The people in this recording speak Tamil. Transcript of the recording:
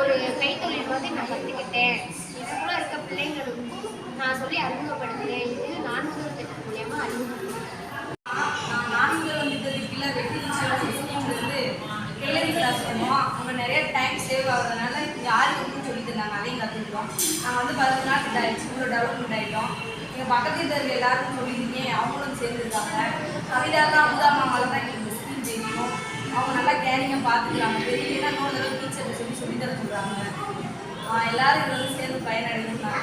ஒரு கைத்தொழில் வந்து நான் கற்றுக்கிட்டேன். எனக்குள்ள இருக்க பிள்ளைங்களுக்கும் நான் சொல்லி அறிமுகப்படுத்துகிறேன். இது 4 முதல் திட்டம் மூலியமா அறிமுகப்படுத்துகிறேன். நான் 4 முதல் திட்டத்துக்குள்ள வெற்றி ஸ்கீம்லேருந்து டெய்லரிங் கிளாஸ் பண்ணுவோம். அவங்க நிறைய டைம் சேவ் ஆகுறதுனால யார் வந்து சொல்லி தந்தாங்க, அதையும் கற்றுக்கிட்டோம். நாங்கள் வந்து 10 நாள் இதாகிடுச்சு, இவ்வளோ டெவலப்மெண்ட் ஆகிட்டோம். எங்கள் பக்கத்து வீட்டில் எல்லாருக்கும் சொல்லியிருக்கீங்க, அவங்களும் சேர்ந்துருக்காங்க. கவிதாக்கா அமுதாமாவால் தான் எங்களுக்கு இந்த ஸ்கீம் தெரியும். அவங்க நல்லா கேரிங்காக பார்த்துக்கிறாங்க. தெரியலன்னா இன்னொரு தடவை டீச்சர்கிட்ட சொல்லி தர சொல்கிறாங்க. எல்லாரும் இதில் வந்து சேர்ந்து பயனடையும்.